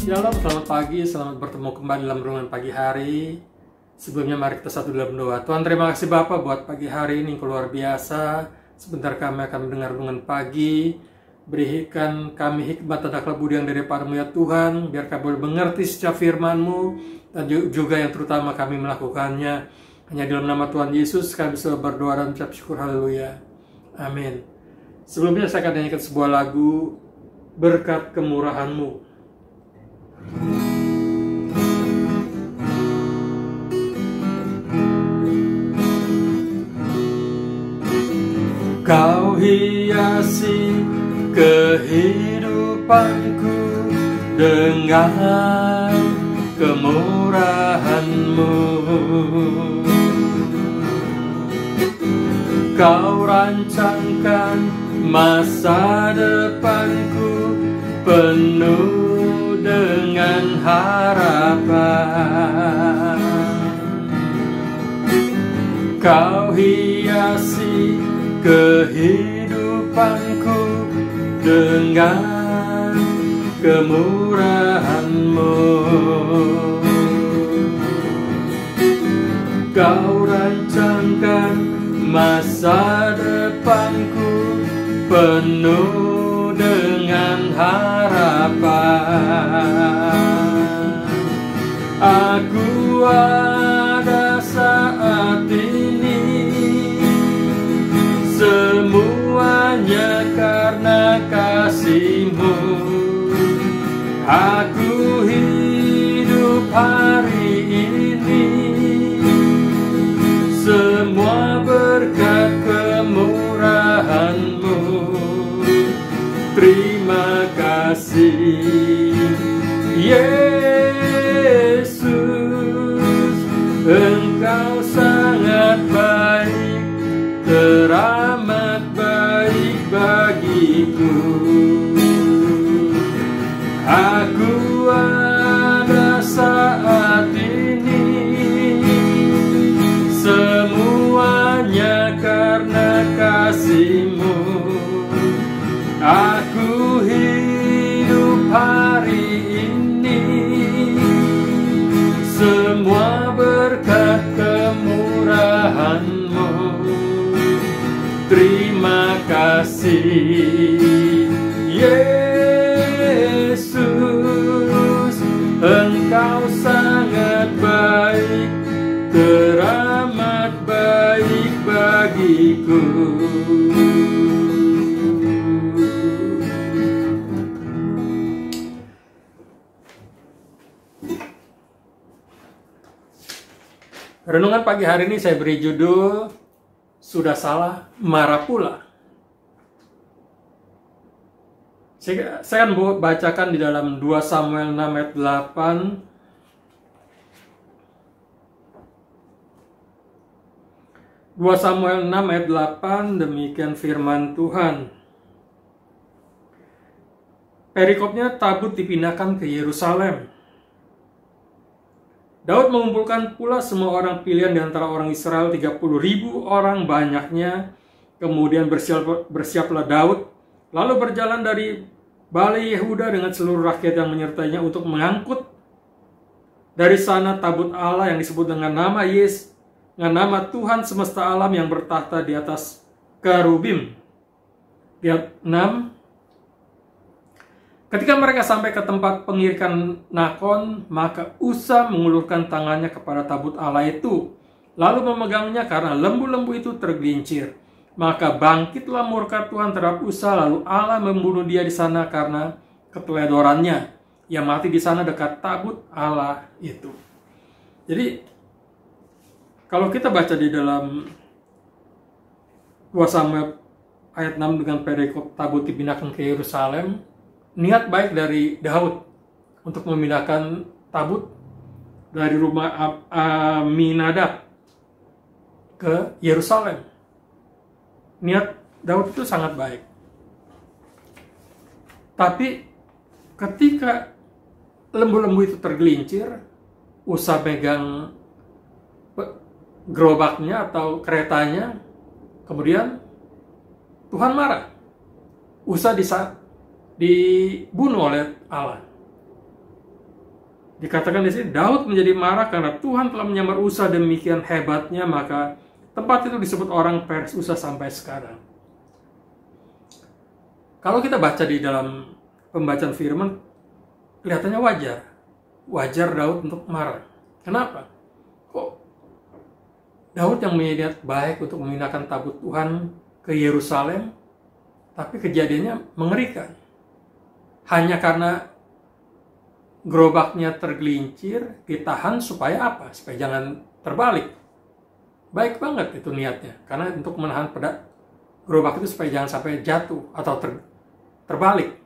Shalom, selamat pagi, selamat bertemu kembali dalam renungan pagi hari. Sebelumnya mari kita satu dalam doa. Tuhan, terima kasih Bapa buat pagi hari ini luar biasa. Sebentar kami akan mendengar renungan pagi. Berikan kami hikmat dan akal budi yang daripada-Mu ya Tuhan, biar kami boleh mengerti setiap firman-Mu dan juga yang terutama kami melakukannya. Hanya dalam nama Tuhan Yesus kami bisa berdoa dan ucap syukur, haleluya. Amin. Sebelumnya saya akan nyanyikan sebuah lagu, Berkat Kemurahan-Mu. Kau hiasi kehidupanku dengan kemurahan-Mu. Kau rancangkan masa depanku penuh dengan harapan. Kau hiasi kehidupanku dengan kemurahan-Mu. Kau rancangkan masa depanku penuh dengan harapan. Aku ada saat ini, semuanya karena kasih-Mu. Aku hidup hari ini, semua berkat kemurahan-Mu. Terima kasih Yesus, Engkau sangat baik, teramat baik bagiku. Aku ada saat ini, semuanya karena kasih-Mu. Aku hidup hari ini, semua berkat kemurahan-Mu. Terima kasih Yesus, Engkau sangat baik, teramat baik bagiku. Renungan pagi hari ini saya beri judul, Sudah Salah Marah Pula. Saya akan bacakan di dalam 2 Samuel 6 ayat 8. 2 Samuel 6 ayat 8, demikian firman Tuhan. Perikopnya, tabut dipindahkan ke Yerusalem. Daud mengumpulkan pula semua orang pilihan di antara orang Israel, 30.000 orang banyaknya. Kemudian bersiaplah Daud, lalu berjalan dari Balai Yehuda dengan seluruh rakyat yang menyertainya untuk mengangkut dari sana tabut Allah yang disebut dengan nama Yes, dengan nama Tuhan semesta alam yang bertahta di atas kerubim. Ayat 6. Ketika mereka sampai ke tempat pengirikan Nakon, maka Usa mengulurkan tangannya kepada tabut Allah itu, lalu memegangnya karena lembu-lembu itu tergelincir. Maka bangkitlah murka Tuhan terhadap Usa, lalu Allah membunuh dia di sana karena keteledorannya. Ia mati di sana dekat tabut Allah itu. Jadi, kalau kita baca di dalam 2 Samuel ayat 6 dengan perikop tabut dipindahkan ke Yerusalem, niat baik dari Daud untuk memindahkan tabut dari rumah Aminadab ke Yerusalem. Niat Daud itu sangat baik. Tapi ketika lembu-lembu itu tergelincir, Usa pegang gerobaknya atau keretanya, kemudian Tuhan marah. Usa dibunuh oleh Allah. Dikatakan di sini, Daud menjadi marah karena Tuhan telah menyamar Usa demikian hebatnya, maka tempat itu disebut orang Peres Usa sampai sekarang. Kalau kita baca di dalam pembacaan firman, kelihatannya wajar Daud untuk marah. Kenapa? Kok Daud yang punya niat baik untuk memindahkan tabut Tuhan ke Yerusalem, tapi kejadiannya mengerikan. Hanya karena gerobaknya tergelincir, ditahan supaya apa? Supaya jangan terbalik. Baik banget itu niatnya, karena untuk menahan gerobak itu supaya jangan sampai jatuh atau terbalik.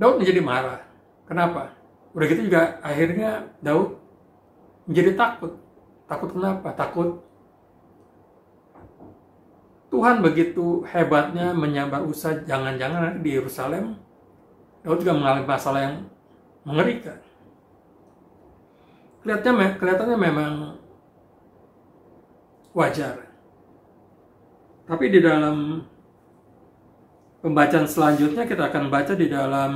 Daud menjadi marah. Kenapa? Udah gitu juga akhirnya Daud menjadi takut. Takut kenapa? Takut Tuhan begitu hebatnya menyambar Usa, jangan-jangan di Yerusalem Daud juga mengalami masalah yang mengerikan. Kelihatannya memang wajar. Tapi di dalam pembacaan selanjutnya kita akan baca di dalam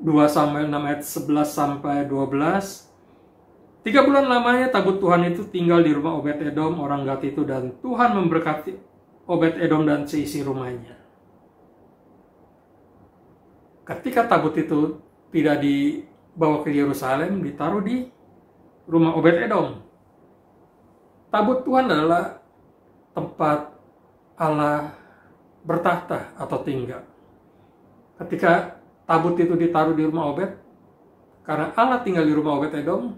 Dua Samuel 6 ayat 11 sampai 12. 3 bulan lamanya tabut Tuhan itu tinggal di rumah Obed-Edom orang Gat itu, dan Tuhan memberkati Obed-Edom dan seisi rumahnya. Ketika tabut itu tidak dibawa ke Yerusalem, ditaruh di rumah Obed-Edom. Tabut Tuhan adalah tempat Allah bertahta atau tinggal. Ketika tabut itu ditaruh di rumah Obed, karena Allah tinggal di rumah Obed-Edom,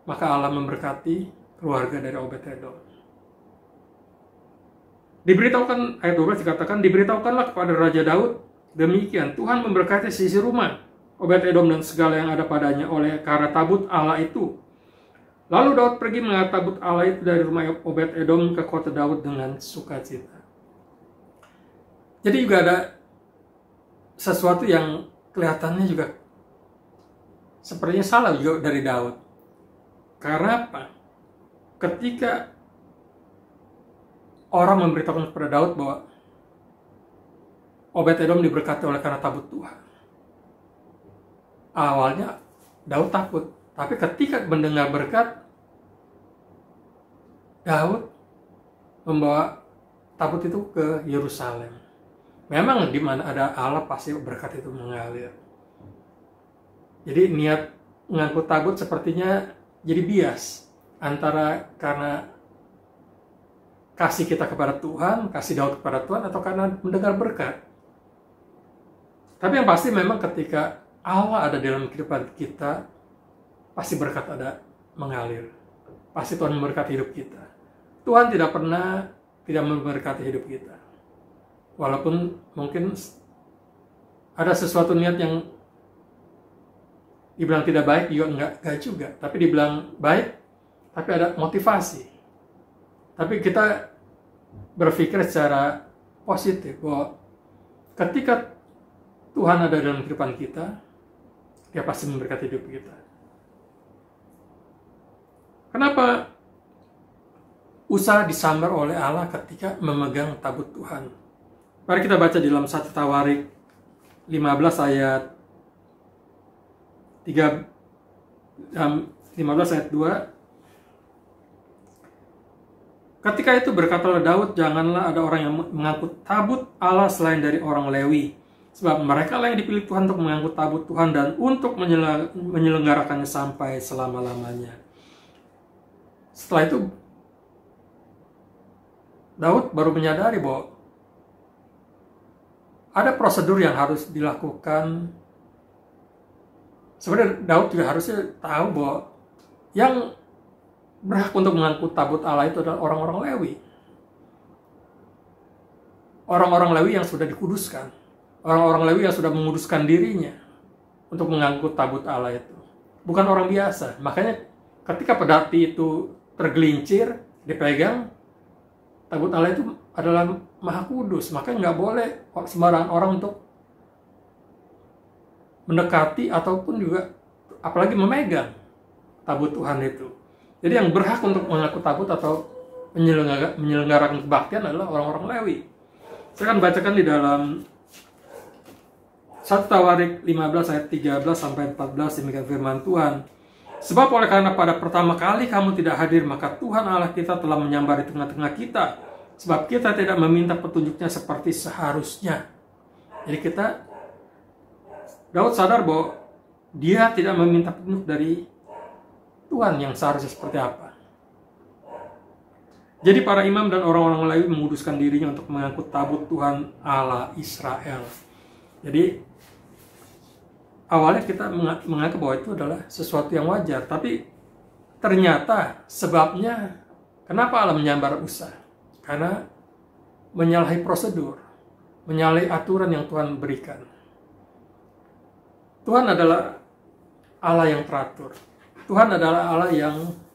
maka Allah memberkati keluarga dari Obed-Edom. Diberitahukan, ayat 12 dikatakan, diberitahukanlah kepada Raja Daud, demikian Tuhan memberkati sisi rumah Obed-Edom dan segala yang ada padanya oleh karena tabut Allah itu. Lalu Daud pergi mengangkat tabut Allah itu dari rumah Obed-Edom ke kota Daud dengan sukacita. Jadi juga ada sesuatu yang kelihatannya juga sepertinya salah juga dari Daud. Karena apa? Ketika orang memberitahukan kepada Daud bahwa Obed-Edom diberkati oleh karena tabut Tuhan, awalnya Daud takut. Tapi ketika mendengar berkat, Daud membawa tabut itu ke Yerusalem. Memang di mana ada Allah pasti berkat itu mengalir. Jadi niat mengangkut tabut sepertinya jadi bias antara karena kasih kita kepada Tuhan, kasih Daud kepada Tuhan, atau karena mendengar berkat. Tapi yang pasti memang ketika Allah ada dalam kehidupan kita, pasti berkat ada mengalir. Pasti Tuhan memberkati hidup kita. Tuhan tidak pernah tidak memberkati hidup kita. Walaupun mungkin ada sesuatu niat yang dibilang tidak baik juga enggak juga. Tapi dibilang baik, tapi ada motivasi. Tapi kita berpikir secara positif bahwa ketika Tuhan ada dalam kehidupan kita, Dia pasti memberkati hidup kita. Kenapa Usa disambar oleh Allah ketika memegang tabut Tuhan? Mari kita baca di dalam 1 Tawarik 15 ayat 15 ayat 2. Ketika itu berkatalah Daud, janganlah ada orang yang mengangkut tabut Allah selain dari orang Lewi. Sebab mereka lah yang dipilih Tuhan untuk mengangkut tabut Tuhan dan untuk menyelenggarakannya sampai selama-lamanya. Setelah itu, Daud baru menyadari bahwa ada prosedur yang harus dilakukan. Sebenarnya Daud juga harusnya tahu bahwa yang berhak untuk mengangkut tabut Allah itu adalah orang-orang Lewi. Orang-orang Lewi yang sudah dikuduskan. Orang-orang Lewi yang sudah menguduskan dirinya untuk mengangkut tabut Allah itu. Bukan orang biasa. Makanya ketika pedati itu tergelincir, dipegang, tabut Allah itu adalah maha kudus. Makanya nggak boleh sembarangan orang untuk mendekati ataupun juga apalagi memegang tabut Tuhan itu. Jadi yang berhak untuk mengangkut tabut atau menyelenggarakan kebaktian adalah orang-orang Lewi. Saya akan bacakan di dalam 1 Tawarik 15 ayat 13 sampai 14, demikian firman Tuhan. Sebab oleh karena pada pertama kali kamu tidak hadir, maka Tuhan Allah kita telah menyambar di tengah-tengah kita. Sebab kita tidak meminta petunjuknya seperti seharusnya. Jadi Daud sadar bahwa dia tidak meminta petunjuk dari Tuhan yang seharusnya seperti apa. Jadi para imam dan orang-orang Lewi menguduskan dirinya untuk mengangkut tabut Tuhan Allah Israel. Jadi awalnya kita menganggap bahwa itu adalah sesuatu yang wajar, tapi ternyata sebabnya kenapa Allah menyambar Usa? Karena menyalahi prosedur, menyalahi aturan yang Tuhan berikan. Tuhan adalah Allah yang teratur. Tuhan adalah Allah yang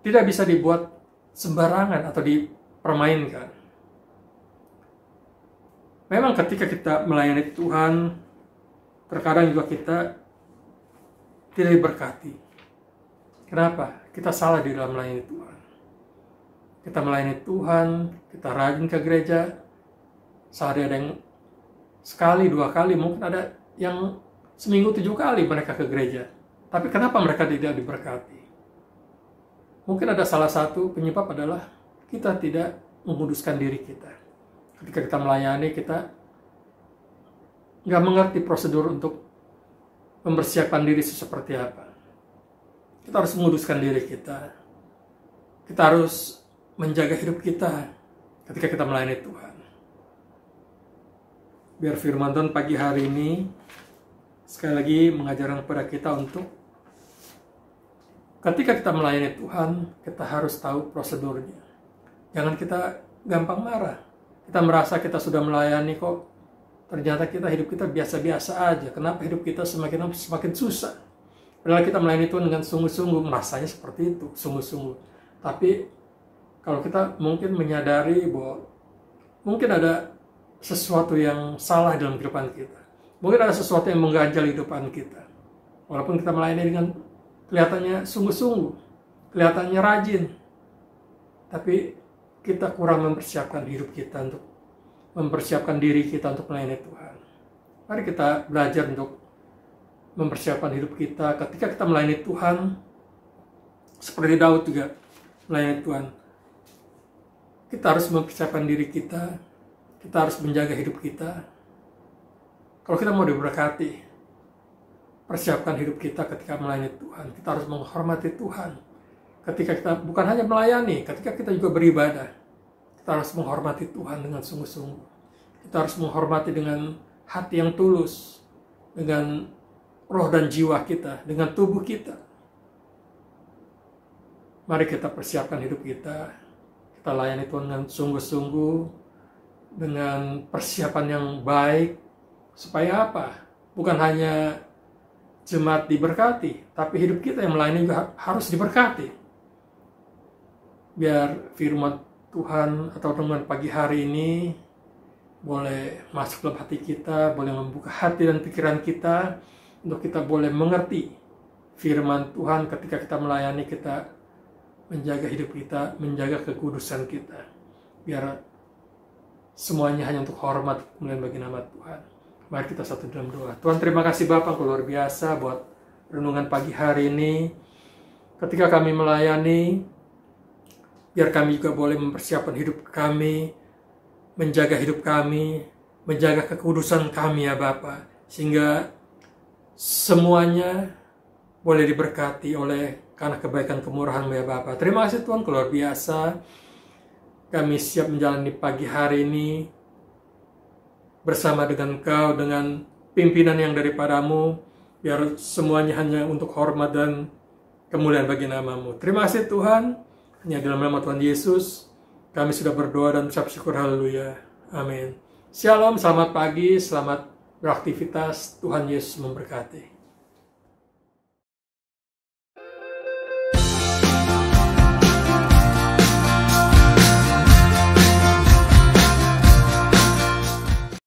tidak bisa dibuat sembarangan atau dipermainkan. Memang ketika kita melayani Tuhan, terkadang juga kita tidak diberkati. Kenapa? Kita salah di dalam melayani Tuhan. Kita melayani Tuhan, kita rajin ke gereja, sehari ada yang sekali, 2 kali, mungkin ada yang seminggu 7 kali mereka ke gereja. Tapi kenapa mereka tidak diberkati? Mungkin ada salah satu penyebab adalah kita tidak menguduskan diri kita. Ketika kita melayani, kita nggak mengerti prosedur untuk mempersiapkan diri seperti apa. Kita harus menguduskan diri kita. Kita harus menjaga hidup kita ketika kita melayani Tuhan. Biar firman Tuhan pagi hari ini sekali lagi mengajarkan kepada kita untuk ketika kita melayani Tuhan, kita harus tahu prosedurnya. Jangan kita gampang marah. Kita merasa kita sudah melayani kok, ternyata hidup kita biasa-biasa aja. Kenapa hidup kita semakin susah? Padahal kita melayani Tuhan dengan sungguh-sungguh, merasanya seperti itu, sungguh-sungguh. Tapi kalau kita mungkin menyadari bahwa mungkin ada sesuatu yang salah dalam kehidupan kita. Mungkin ada sesuatu yang mengganjal kehidupan kita. Walaupun kita melayani dengan kelihatannya sungguh-sungguh, kelihatannya rajin, tapi kita kurang mempersiapkan hidup kita untuk mempersiapkan diri kita untuk melayani Tuhan. Mari kita belajar untuk mempersiapkan hidup kita ketika kita melayani Tuhan. Seperti Daud juga melayani Tuhan. Kita harus mempersiapkan diri kita. Kita harus menjaga hidup kita. Kalau kita mau diberkati, persiapkan hidup kita ketika melayani Tuhan. Kita harus menghormati Tuhan. Ketika kita bukan hanya melayani, ketika kita juga beribadah, kita harus menghormati Tuhan dengan sungguh-sungguh. Kita harus menghormati dengan hati yang tulus, dengan roh dan jiwa kita, dengan tubuh kita. Mari kita persiapkan hidup kita. Kita layani Tuhan dengan sungguh-sungguh, dengan persiapan yang baik. Supaya apa? Bukan hanya jemaat diberkati, tapi hidup kita yang melayani juga harus diberkati. Biar firman Tuhan atau renungan pagi hari ini boleh masuk dalam hati kita, boleh membuka hati dan pikiran kita, untuk kita boleh mengerti firman Tuhan ketika kita melayani, kita menjaga hidup kita, menjaga kekudusan kita. Biar semuanya hanya untuk hormat kemuliaan bagi nama Tuhan. Mari kita satu dalam doa. Tuhan, terima kasih Bapa luar biasa buat renungan pagi hari ini. Ketika kami melayani, biar kami juga boleh mempersiapkan hidup kami, menjaga hidup kami, menjaga kekudusan kami ya Bapa, sehingga semuanya boleh diberkati oleh karena kebaikan kemurahan ya Bapa. Terima kasih Tuhan luar biasa. Kami siap menjalani pagi hari ini bersama dengan Engkau, dengan pimpinan yang daripadamu, biar semuanya hanya untuk hormat dan kemuliaan bagi nama-Mu. Terima kasih Tuhan. Hanya dalam nama Tuhan Yesus, kami sudah berdoa dan berucap syukur. Haleluya. Amin. Shalom, selamat pagi, selamat beraktivitas. Tuhan Yesus memberkati.